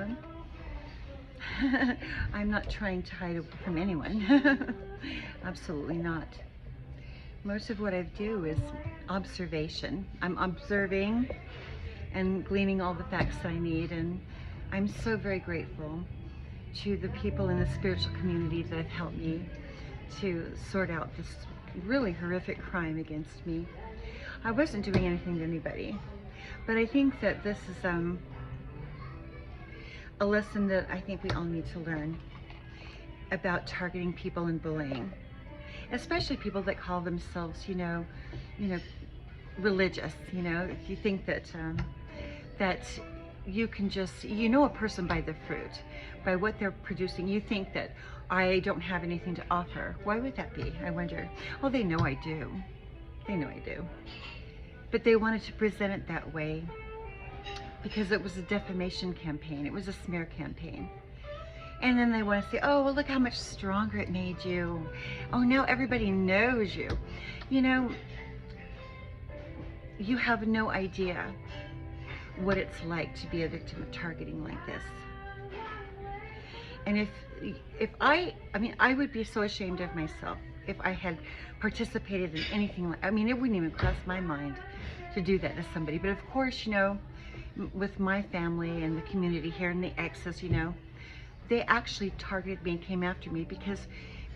down. I'm not trying to hide from anyone. Absolutely not. Most of what I do is observation. I'm observing and gleaning all the facts that I need, and I'm so very grateful to the people in the spiritual community that have helped me to sort out this really horrific crime against me. I wasn't doing anything to anybody, but I think that this is a lesson that I think we all need to learn about targeting people and bullying, especially people that call themselves, you know, religious. You know, if you think that that you can just, you know, a person by the fruit, by what they're producing. You think that I don't have anything to offer. Why would that be? I wonder. Oh, they know I do. They know I do. But they wanted to present it that way because it was a defamation campaign. It was a smear campaign. And then they want to say, oh, well, look how much stronger it made you. Oh, now everybody knows you. You know, you have no idea what it's like to be a victim of targeting like this. And if I mean, I would be so ashamed of myself if I had participated in anything like, I mean, it wouldn't even cross my mind to do that to somebody. But of course, you know, with my family and the community here and the exes, you know, they actually targeted me and came after me because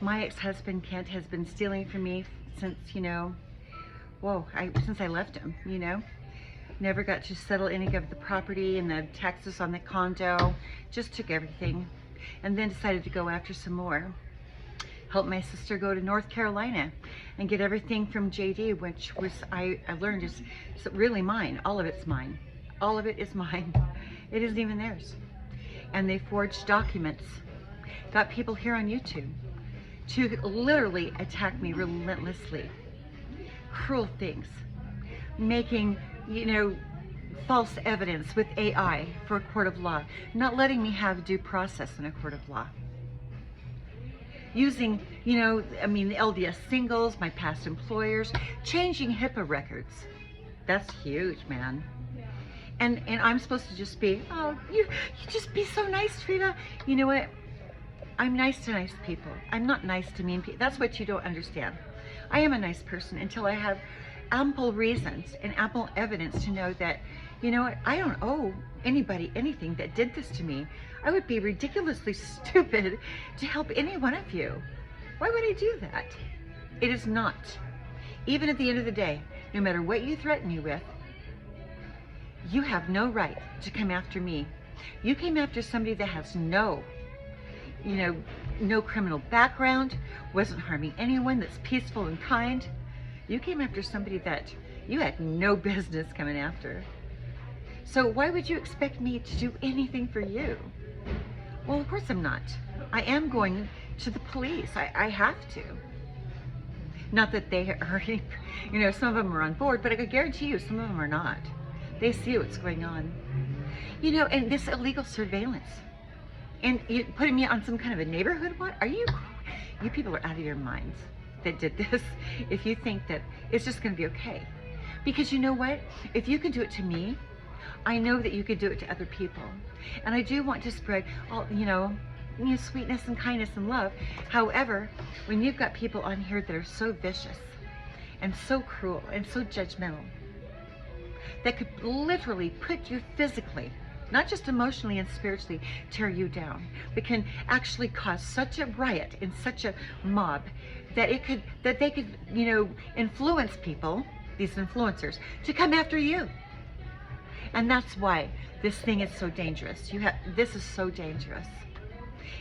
my ex-husband Kent has been stealing from me since, you know, since I left him, you know. Never got to settle any of the property and the taxes on the condo, just took everything, and then decided to go after some more. Helped my sister go to North Carolina and get everything from JD, which was, I learned is really mine. All of it's mine. All of it is mine. It isn't even theirs. And they forged documents. Got people here on YouTube to literally attack me relentlessly. Cruel things. Making, you know, false evidence with AI for a court of law. Not letting me have due process in a court of law. Using, you know, I mean, the LDS singles, my past employers, changing HIPAA records. That's huge, man. And I'm supposed to just be, oh, you just be so nice, Frida. You know what? I'm nice to nice people. I'm not nice to mean people. That's what you don't understand. I am a nice person until I have ample reasons and ample evidence to know that, you know what, I don't owe anybody anything that did this to me. I would be ridiculously stupid to help any one of you. Why would I do that? It is not. Even at the end of the day, no matter what you threaten me with, you have no right to come after me. You came after somebody that has no, you know, no criminal background, wasn't harming anyone, that's peaceful and kind. You came after somebody that you had no business coming after. So why would you expect me to do anything for you? Well, of course I'm not. I am going to the police. I have to. Not that they are, you know, some of them are on board, but I could guarantee you some of them are not. They see what's going on. You know, and this illegal surveillance. And you putting me on some kind of a neighborhood watch? Are you people are out of your minds that did this, if you think that it's just gonna be okay. Because you know what? If you can do it to me, I know that you could do it to other people. And I do want to spread all, you know, sweetness and kindness and love. However, when you've got people on here that are so vicious and so cruel and so judgmental, that could literally put you physically, not just emotionally and spiritually, tear you down, but can actually cause such a riot and such a mob that they could, you know, influence people, these influencers, to come after you. And that's why this thing is so dangerous. This is so dangerous.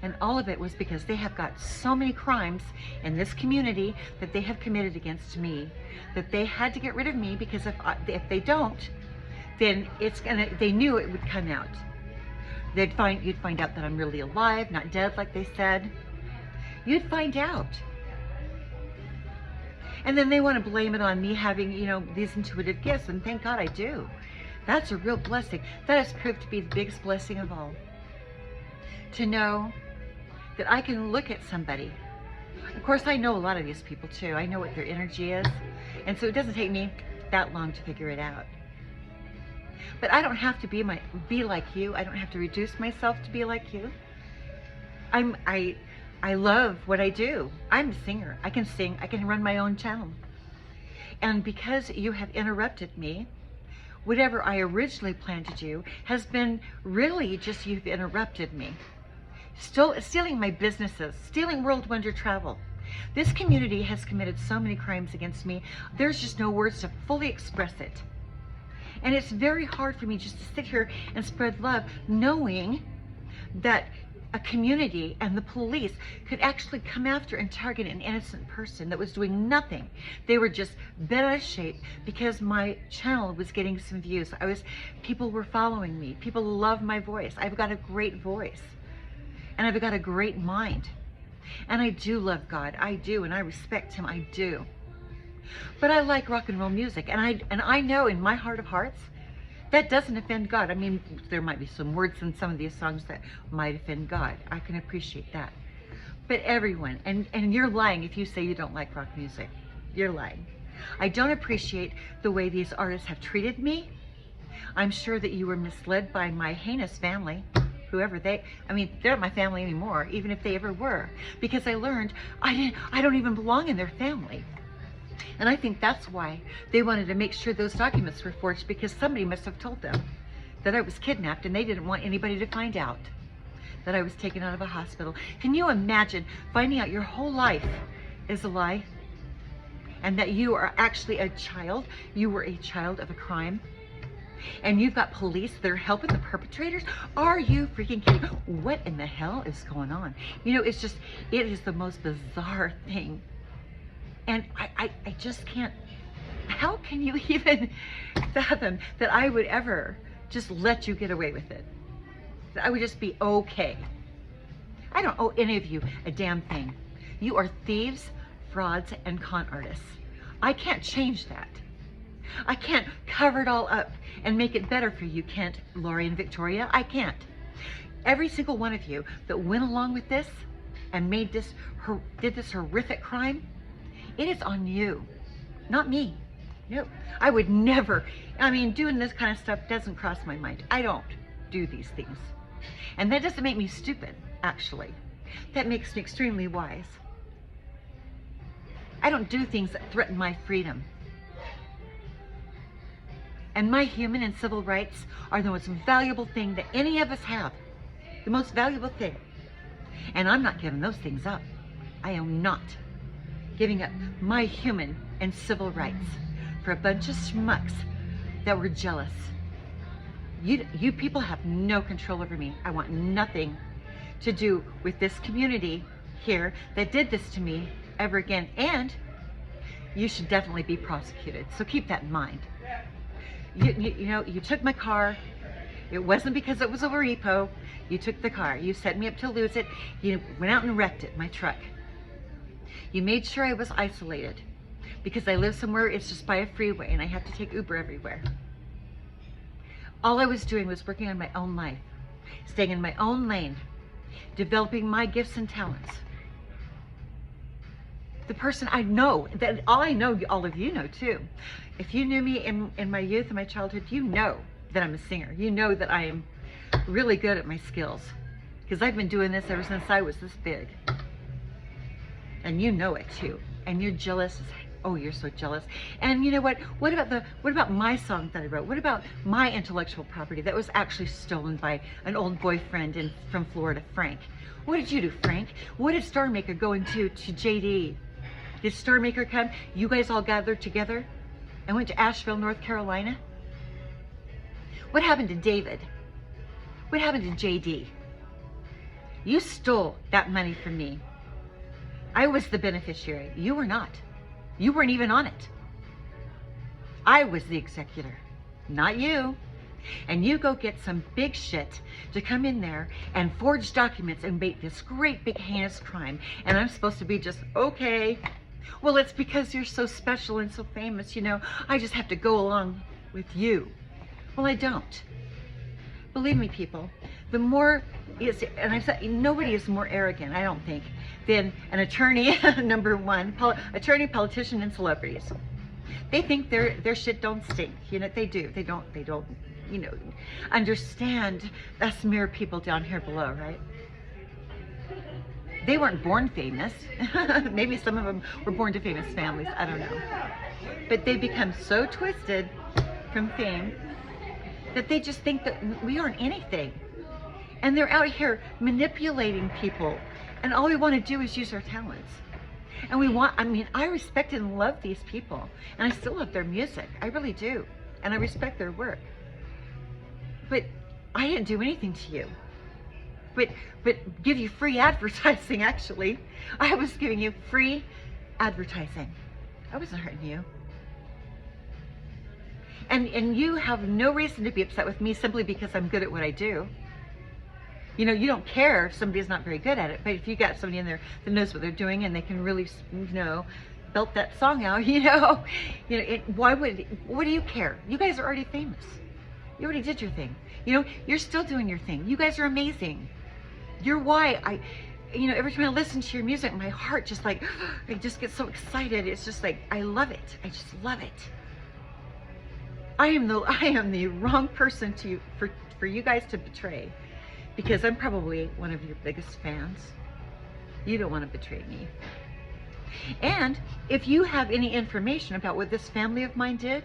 And all of it was because they have got so many crimes in this community that they have committed against me, that they had to get rid of me, because if they don't, then they knew it would come out. You'd find out that I'm really alive, not dead like they said. You'd find out. And then they want to blame it on me having, you know, these intuitive gifts, and thank God I do. That's a real blessing. That has proved to be the biggest blessing of all. To know that I can look at somebody. Of course, I know a lot of these people too. I know what their energy is. And so it doesn't take me that long to figure it out. But I don't have to be like you. I don't have to reduce myself to be like you. I love what I do. I'm a singer. I can sing. I can run my own channel. And because you have interrupted me, whatever I originally planned to do has been really just you've interrupted me. Stealing my businesses, stealing World Wonder Travel. This community has committed so many crimes against me. There's just no words to fully express it. And it's very hard for me just to sit here and spread love, knowing that a community and the police could actually come after and target an innocent person that was doing nothing. They were just bent out of shape because my channel was getting some views. People were following me. People love my voice. I've got a great voice. And I've got a great mind. And I do love God. I do, and I respect him. I do. But I like rock and roll music, and I know in my heart of hearts that doesn't offend God. I mean, there might be some words in some of these songs that might offend God. I can appreciate that. But everyone, and you're lying if you say you don't like rock music. You're lying. I don't appreciate the way these artists have treated me. I'm sure that you were misled by my heinous family. Whoever they're not my family anymore, even if they ever were, because I learned I don't even belong in their family. And I think that's why they wanted to make sure those documents were forged, because somebody must have told them that I was kidnapped and they didn't want anybody to find out that I was taken out of a hospital. Can you imagine finding out your whole life is a lie and that you are actually a child? You were a child of a crime. And you've got police that are helping the perpetrators? Are you freaking kidding? What in the hell is going on? You know, it is the most bizarre thing. And I just can't, how can you even fathom that I would ever just let you get away with it? That I would just be okay. I don't owe any of you a damn thing. You are thieves, frauds, and con artists. I can't change that. I can't cover it all up and make it better for you, Kent, Lori, and Victoria. I can't. Every single one of you that went along with this and did this horrific crime, it is on you, not me. No, I would never. Doing this kind of stuff doesn't cross my mind. I don't do these things. And that doesn't make me stupid, actually. That makes me extremely wise. I don't do things that threaten my freedom. And my human and civil rights are the most valuable thing that any of us have. The most valuable thing. And I'm not giving those things up. I am not giving up my human and civil rights for a bunch of schmucks that were jealous. You people have no control over me. I want nothing to do with this community here that did this to me ever again. And you should definitely be prosecuted. So keep that in mind. You took my car. It wasn't because it was a repo. You took the car. You set me up to lose it. You went out and wrecked it, my truck. You made sure I was isolated because I live somewhere, it's just by a freeway and I have to take Uber everywhere. All I was doing was working on my own life, staying in my own lane, developing my gifts and talents. The person I know, all of you know too. If you knew me in my youth and my childhood, you know that I'm a singer. You know that I am really good at my skills because I've been doing this ever since I was this big. And you know it too. And you're jealous. Oh, you're so jealous. And you know what? What about my song that I wrote? What about my intellectual property that was actually stolen by an old boyfriend from Florida, Frank? What did you do, Frank? What did Star Maker go into to JD? Did Star Maker come? You guys all gathered together and went to Asheville, North Carolina? What happened to David? What happened to JD? You stole that money from me. I was the beneficiary. You were not. You weren't even on it. I was the executor, not you. And you go get some big shit to come in there and forge documents and make this great big heinous crime. And I'm supposed to be just, okay. Well, it's because you're so special and so famous, I just have to go along with you. Well, I don't. Believe me, people, the more is, and I said, nobody is more arrogant, I don't think, than an attorney, number one, attorney, politician, and celebrities. They think their shit don't stink. They do. They don't understand us mere people down here below, right? They weren't born famous. Maybe some of them were born to famous families, I don't know. But they become so twisted from fame that they just think that we aren't anything. And they're out here manipulating people. And all we want to do is use our talents. And I respect and love these people. And I still love their music. I really do. And I respect their work. But I didn't do anything to you. But give you free advertising, actually. I was giving you free advertising. I wasn't hurting you. And you have no reason to be upset with me simply because I'm good at what I do. You don't care if somebody's not very good at it, but if you got somebody in there that knows what they're doing and they can really, belt that song out, what do you care? You guys are already famous. You already did your thing. You're still doing your thing. You guys are amazing. You're why every time I listen to your music, my heart just I just get so excited. It's just I love it. I just love it. I am the wrong person for you guys to betray, because I'm probably one of your biggest fans. You don't want to betray me. And if you have any information about what this family of mine did,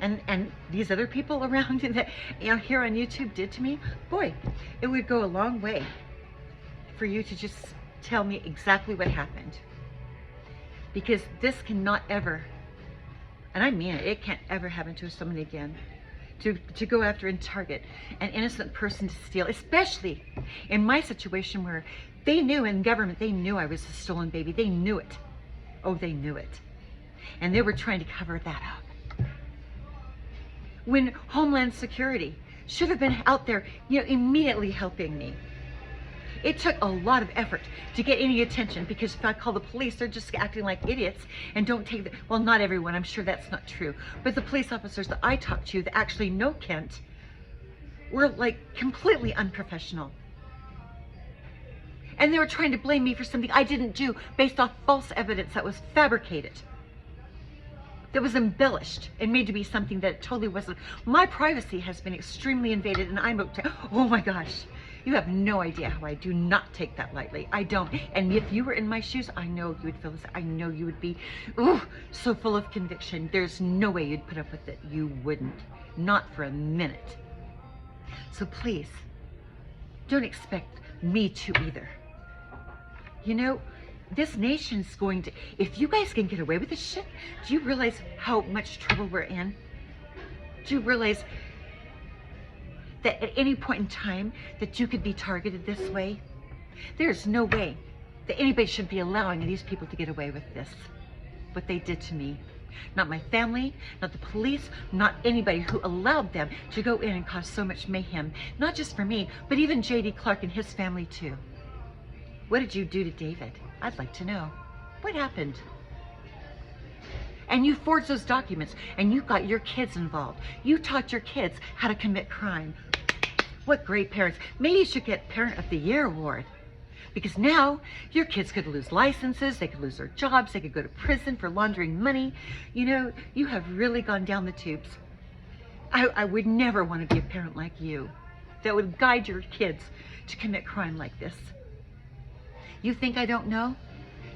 and these other people around that here on YouTube did to me, boy, it would go a long way for you to just tell me exactly what happened. Because this cannot ever, and I mean it can't ever happen to someone again. To go after and target an innocent person to steal, especially in my situation where they knew in government, they knew I was a stolen baby. They knew it. Oh, they knew it. And they were trying to cover that up. When Homeland Security should have been out there, immediately helping me. It took a lot of effort to get any attention, because if I call the police, they're just acting like idiots and don't take well, not everyone, I'm sure that's not true, but the police officers that I talked to that actually know Kent were completely unprofessional. And they were trying to blame me for something I didn't do based off false evidence that was fabricated, that was embellished and made to be something that it totally wasn't. My privacy has been extremely invaded, and oh my gosh. You have no idea how I do not take that lightly. I don't. And if you were in my shoes, I know you would feel this. I know you would be so full of conviction. There's no way you'd put up with it. You wouldn't. Not for a minute. So please, don't expect me to either. This nation's going to, if you guys can get away with this shit, do you realize how much trouble we're in? Do you realize that at any point in time that you could be targeted this way? There's no way that anybody should be allowing these people to get away with this, what they did to me. Not my family, not the police, not anybody who allowed them to go in and cause so much mayhem. Not just for me, but even J.D. Clark and his family too. What did you do to David? I'd like to know. What happened? And you forged those documents, and you got your kids involved. You taught your kids how to commit crime. What great parents. Maybe you should get Parent of the Year award. Because now your kids could lose licenses, they could lose their jobs, they could go to prison for laundering money. You have really gone down the tubes. I would never want to be a parent like you that would guide your kids to commit crime like this. You think I don't know?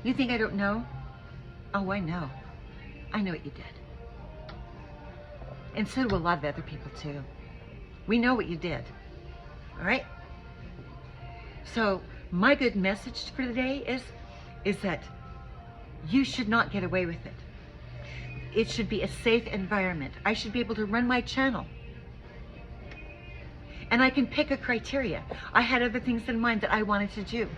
You think I don't know? Oh, I know. I know what you did. And so do a lot of other people too. We know what you did. All right? So my good message for today is that you should not get away with it. It should be a safe environment. I should be able to run my channel. And I can pick a criteria. I had other things in mind that I wanted to do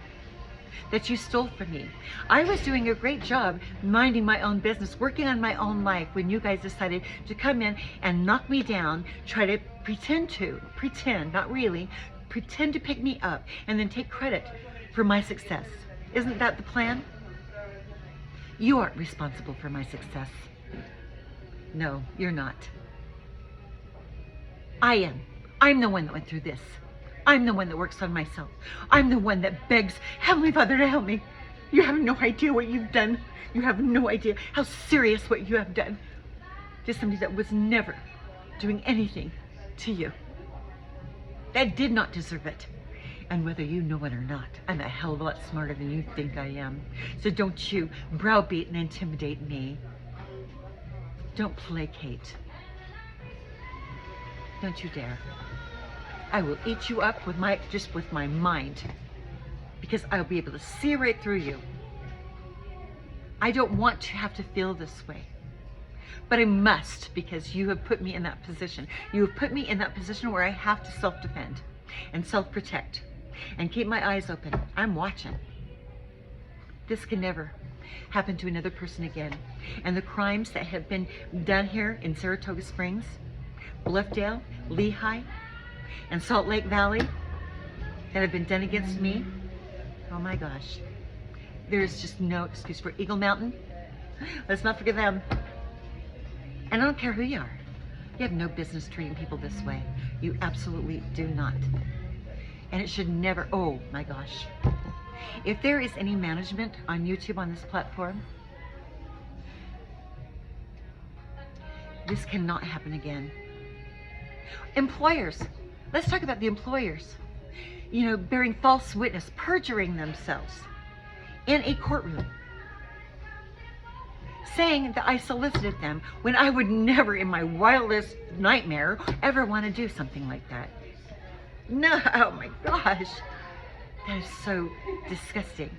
that you stole from me. I was doing a great job minding my own business, working on my own life, when you guys decided to come in and knock me down, try to pretend, not really, pretend to pick me up, and then take credit for my success. Isn't that the plan? You aren't responsible for my success. No, you're not. I am. I'm the one that went through this. I'm the one that works on myself. I'm the one that begs Heavenly Father to help me. You have no idea what you've done. You have no idea how serious what you have done to somebody that was never doing anything to you. that did not deserve it. And whether you know it or not, I'm a hell of a lot smarter than you think I am. So don't you browbeat and intimidate me. Don't placate. Don't you dare. I will eat you up with my mind, because I'll be able to see right through you. I don't want to have to feel this way, but I must, because you have put me in that position. You have put me in that position where I have to self-defend and self-protect and keep my eyes open. I'm watching. This can never happen to another person again. And the crimes that have been done here in Saratoga Springs, Bluffdale, Lehigh, and Salt Lake Valley that have been done against me, oh my gosh. There's just no excuse for Eagle Mountain. Let's not forget them. And I don't care who you are. You have no business treating people this way. You absolutely do not. And it should never, oh my gosh. If there is any management on YouTube on this platform, this cannot happen again. Employers, let's talk about the employers. You know, bearing false witness, perjuring themselves in a courtroom, saying that I solicited them when I would never in my wildest nightmare ever want to do something like that. No, oh my gosh. That is so disgusting.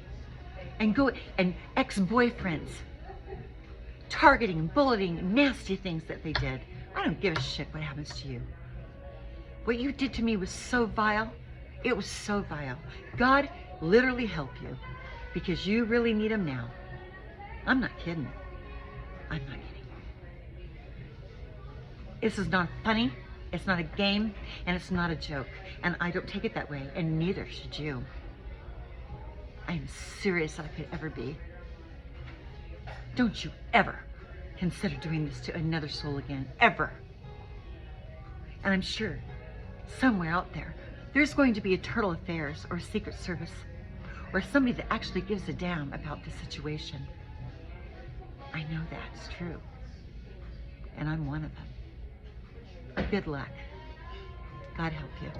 And ex-boyfriends, targeting, bullying, nasty things that they did. I don't give a shit what happens to you. What you did to me was so vile. It was so vile. God literally help you, because you really need him now. I'm not kidding. I'm not kidding. This is not funny. It's not a game, and it's not a joke. And I don't take it that way, and neither should you. I am serious as I could ever be. Don't you ever consider doing this to another soul again, ever. And I'm sure somewhere out there, there's going to be Eternal Affairs or Secret Service or somebody that actually gives a damn about the situation. I know that's true. And I'm one of them. Good luck. God help you.